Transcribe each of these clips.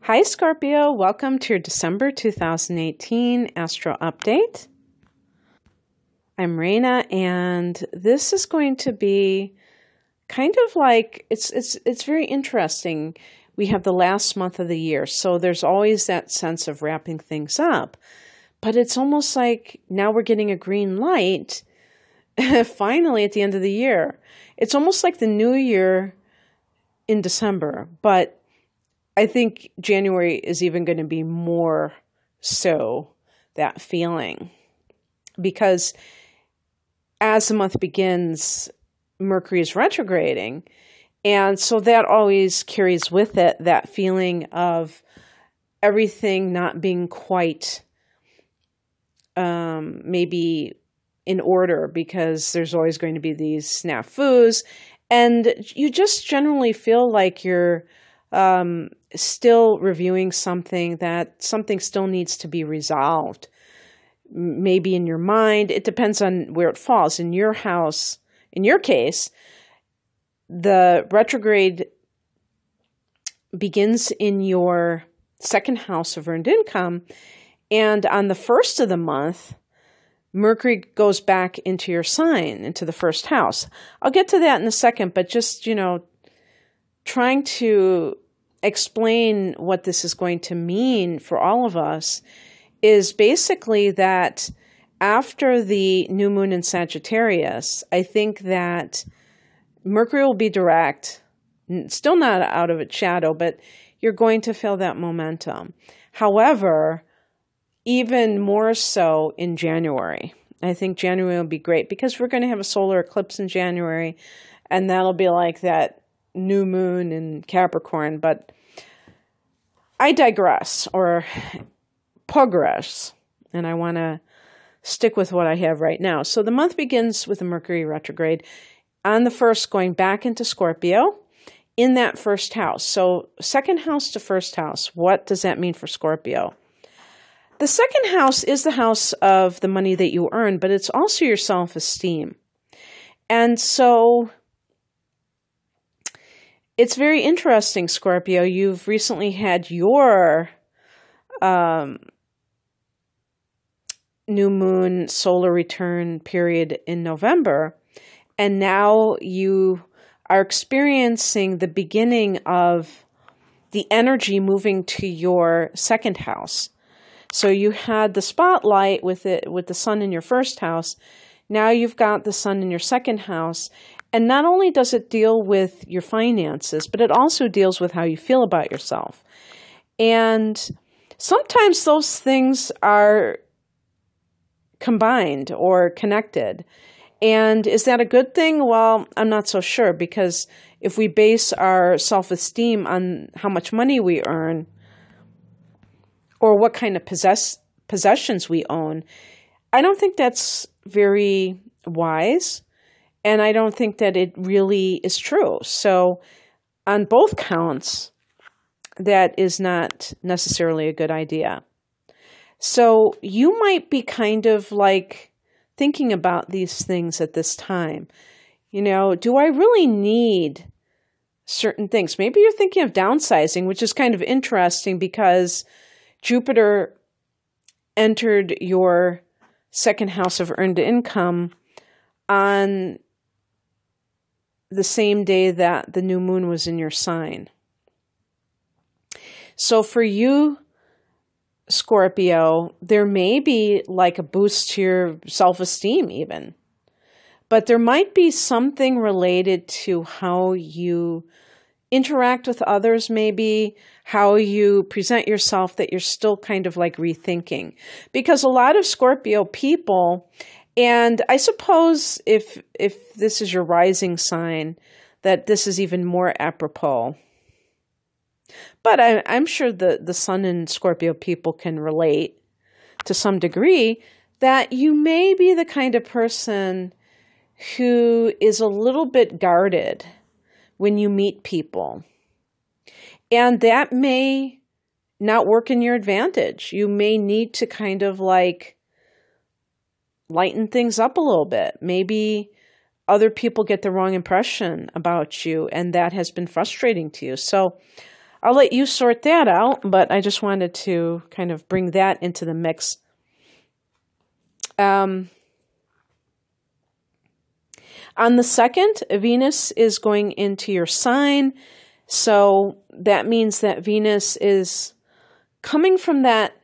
Hi, Scorpio. Welcome to your December 2018 Astro Update. I'm Raina, and this is going to be kind of like, it's very interesting. We have the last month of the year, so there's always that sense of wrapping things up. But it's almost like now we're getting a green light, finally at the end of the year. It's almost like the new year in December, but I think January is even going to be more so that feeling, because as the month begins, Mercury is retrograding. And so that always carries with it that feeling of everything not being quite maybe in order, because there's always going to be these snafus. And you just generally feel like you're still reviewing something, that something still needs to be resolved. Maybe in your mind, it depends on where it falls. In your house, in your case, the retrograde begins in your second house of earned income. And on the first of the month, Mercury goes back into your sign, into the first house. I'll get to that in a second, but just, trying to explain what this is going to mean for all of us is basically that after the new moon in Sagittarius, I think that Mercury will be direct, still not out of its shadow, but you're going to feel that momentum. However, even more so in January. I think January will be great because we're going to have a solar eclipse in January, and that'll be like that new moon in Capricorn. But I digress, or progress, and I want to stick with what I have right now. So the month begins with a Mercury retrograde on the 1st, going back into Scorpio in that first house. So second house to first house, what does that mean for Scorpio? The second house is the house of the money that you earn, but it's also your self-esteem. And so it's very interesting, Scorpio. You've recently had your new moon solar return period in November, and now you are experiencing the beginning of the energy moving to your second house. So you had the spotlight with the sun in your first house. Now you've got the sun in your second house. And not only does it deal with your finances, but it also deals with how you feel about yourself. And sometimes those things are combined or connected. And is that a good thing? Well, I'm not so sure, because if we base our self-esteem on how much money we earn, or what kind of possessions we own, I don't think that's very wise, and I don't think that it really is true. So on both counts, that is not necessarily a good idea. So you might be kind of like thinking about these things at this time. Do I really need certain things? Maybe you're thinking of downsizing, which is kind of interesting because Jupiter entered your second house of earned income on the same day that the new moon was in your sign. So for you, Scorpio, there may be like a boost to your self-esteem even, but there might be something related to how you interact with others, maybe how you present yourself, that you're still kind of like rethinking. Because a lot of Scorpio people, and I suppose if this is your rising sign, that this is even more apropos. But I'm sure the sun and Scorpio people can relate to some degree, that you may be the kind of person who is a little bit guarded when you meet people. And that may not work in your advantage. You may need to kind of like lighten things up a little bit. Maybe other people get the wrong impression about you, and that has been frustrating to you. So I'll let you sort that out, but I just wanted to kind of bring that into the mix. On the 2nd, Venus is going into your sign. So that means that Venus is coming from that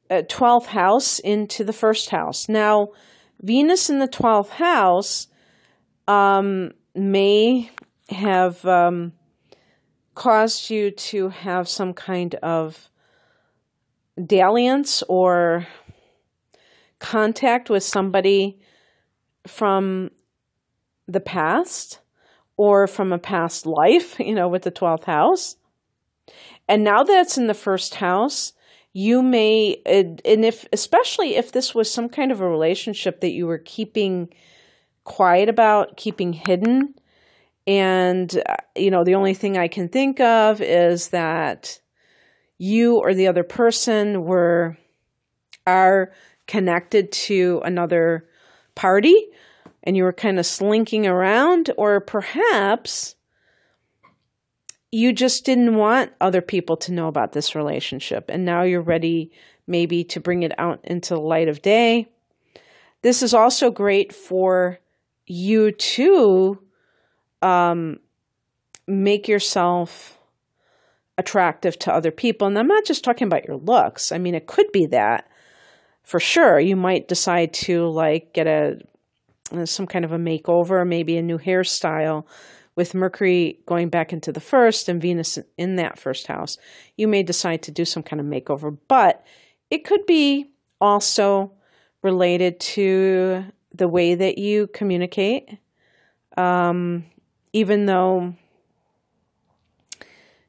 12th house into the 1st house. Now, Venus in the 12th house may have caused you to have some kind of dalliance or contact with somebody from the past or from a past life, with the 12th house. And now that it's in the 1st house, you may, especially if this was some kind of a relationship that you were keeping quiet about, keeping hidden, and, the only thing I can think of is that you or the other person are connected to another party, and you were kind of slinking around, or perhaps you just didn't want other people to know about this relationship, and now you're ready maybe to bring it out into the light of day. This is also great for you to make yourself attractive to other people. And I'm not just talking about your looks. I mean, it could be that for sure. You might decide to get some kind of a makeover, maybe a new hairstyle. With Mercury going back into the 1st and Venus in that 1st house, you may decide to do some kind of makeover. But it could be also related to the way that you communicate, even though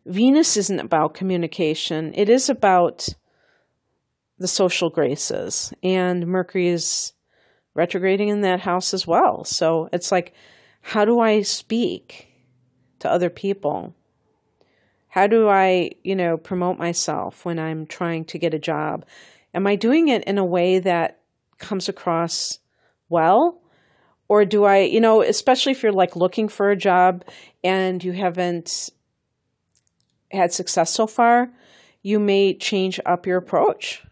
Venus isn't about communication. It is about the social graces, and Mercury is retrograding in that house as well. So it's like, how do I speak to other people? How do I, promote myself when I'm trying to get a job? Am I doing it in a way that comes across well? Or do I, especially if you're looking for a job and you haven't had success so far, you may change up your approach.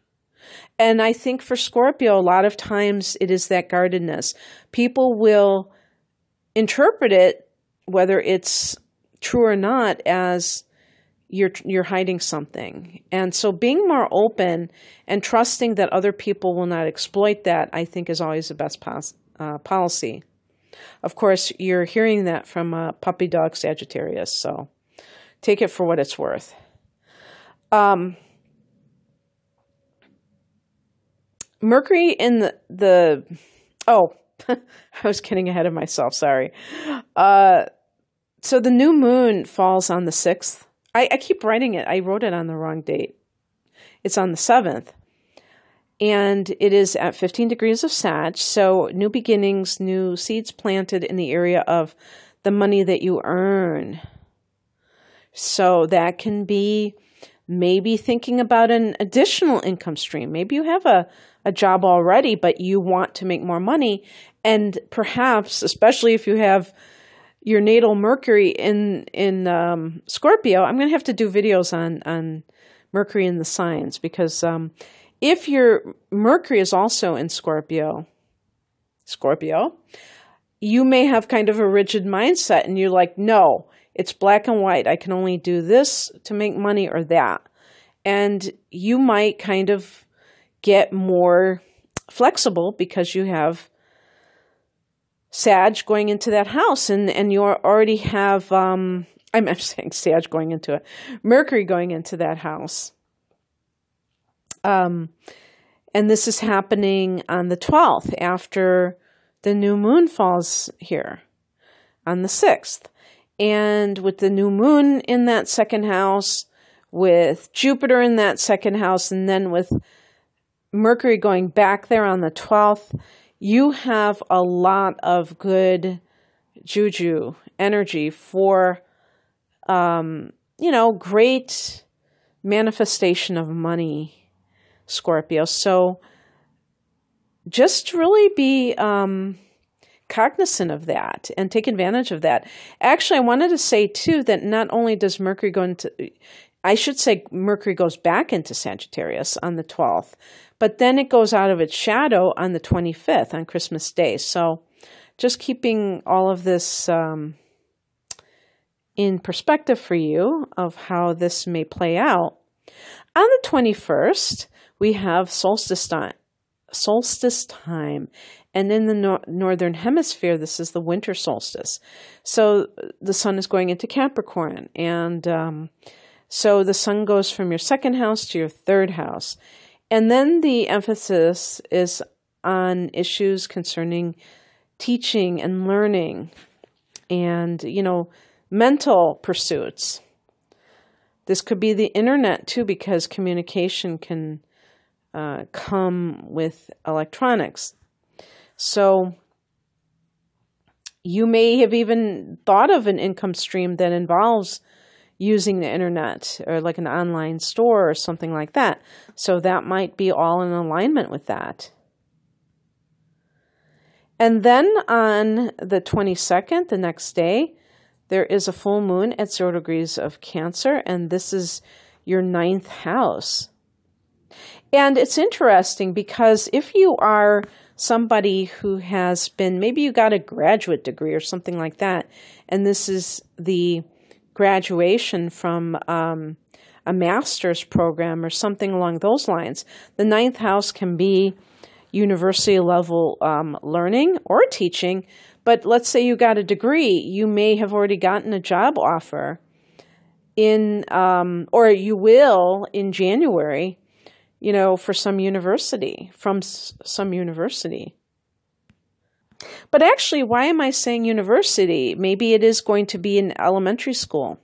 And I think for Scorpio, a lot of times it is that guardedness. People will interpret it, whether it's true or not, as you're hiding something. And so being more open and trusting that other people will not exploit that, I think, is always the best policy. Of course, you're hearing that from a puppy dog Sagittarius, so take it for what it's worth. Mercury in I was getting ahead of myself, sorry. So the new moon falls on the 6th. I keep writing it. I wrote it on the wrong date. It's on the 7th. And it is at 15 degrees of Sag. So new beginnings, new seeds planted in the area of the money that you earn. So that can be maybe thinking about an additional income stream. Maybe you have a job already, but you want to make more money. And perhaps, especially if you have your natal Mercury in Scorpio, I'm going to have to do videos on Mercury in the signs, because if your Mercury is also in Scorpio, you may have kind of a rigid mindset, and you're like, no, it's black and white. I can only do this to make money or that. And you might kind of get more flexible because you have Sag going into that house, and you already have, I'm saying Sag going into it, Mercury going into that house. And this is happening on the 12th after the new moon falls here on the 6th. And with the new moon in that 2nd house, with Jupiter in that 2nd house, and then with Mercury going back there on the 12th, you have a lot of good juju energy for, great manifestation of money, Scorpio. So just really be cognizant of that and take advantage of that. Actually, I wanted to say, too, that not only does Mercury go into, I should say Mercury goes back into Sagittarius on the 12th, but then it goes out of its shadow on the 25th, on Christmas Day. So just keeping all of this in perspective for you of how this may play out. On the 21st, we have solstice time. And in the northern hemisphere, this is the winter solstice. So the sun is going into Capricorn. And so the sun goes from your second house to your third house. And then the emphasis is on issues concerning teaching and learning and, mental pursuits. This could be the internet, too, because communication can come with electronics. So you may have even thought of an income stream that involves using the internet or like an online store or something like that. So that might be all in alignment with that. And then on the 22nd, the next day, there is a full moon at 0 degrees of Cancer, and this is your 9th house. And it's interesting because if you are somebody who has been, maybe you got a graduate degree or something like that, and this is the graduation from a master's program or something along those lines, the 9th house can be university level learning or teaching. But let's say you got a degree, you may have already gotten a job offer or you will in January, for some university, from some university. But actually, why am I saying university? Maybe it is going to be an elementary school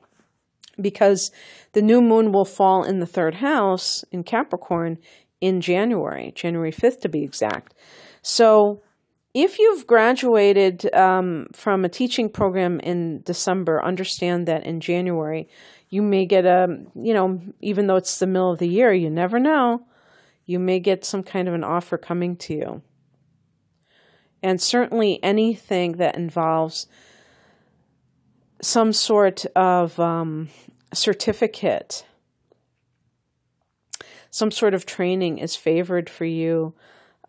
because the new moon will fall in the 3rd house in Capricorn in January 5th to be exact. So if you've graduated from a teaching program in December, understand that in January, you may get even though it's the middle of the year, you never know, you may get some kind of an offer coming to you. And certainly anything that involves some sort of certificate, some sort of training is favored for you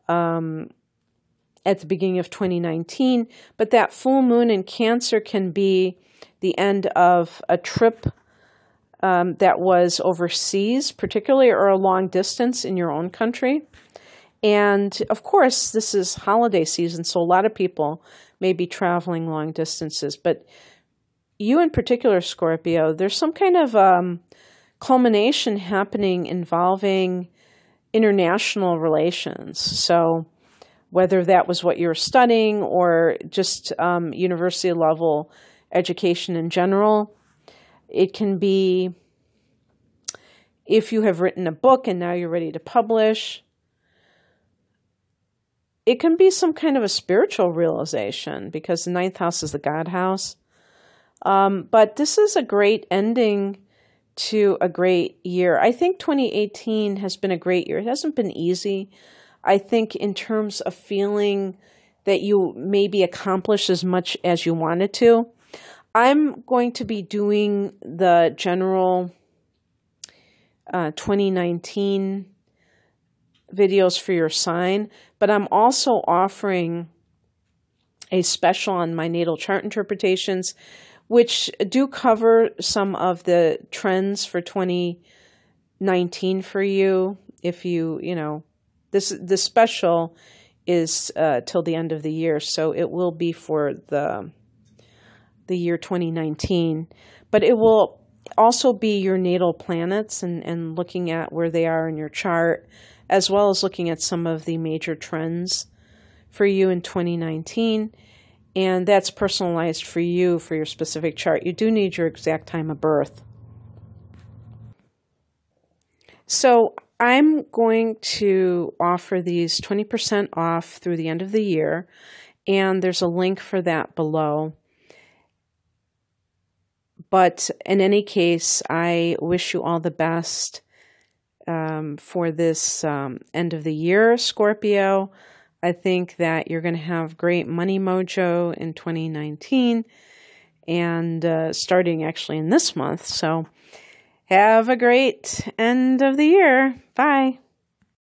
at the beginning of 2019. But that full moon in Cancer can be the end of a trip that was overseas, particularly, or a long distance in your own country. And of course, this is holiday season, so a lot of people may be traveling long distances. But you in particular, Scorpio, there's some kind of culmination happening involving international relations. So whether that was what you were studying or just university level education in general, it can be if you have written a book and now you're ready to publish. It can be some kind of a spiritual realization because the 9th house is the God house. But this is a great ending to a great year. I think 2018 has been a great year. It hasn't been easy. I think in terms of feeling that you maybe accomplished as much as you wanted to. I'm going to be doing the general 2019 videos for your sign, but I'm also offering a special on my natal chart interpretations, which do cover some of the trends for 2019 for you. If this special is till the end of the year, so it will be for the year 2019, but it will also be your natal planets and looking at where they are in your chart, as well as looking at some of the major trends for you in 2019. And that's personalized for you, for your specific chart. You do need your exact time of birth. So I'm going to offer these 20% off through the end of the year, and there's a link for that below. But in any case, I wish you all the best for this end of the year, Scorpio. I think that you're going to have great money mojo in 2019 and starting actually in this month. So have a great end of the year. Bye.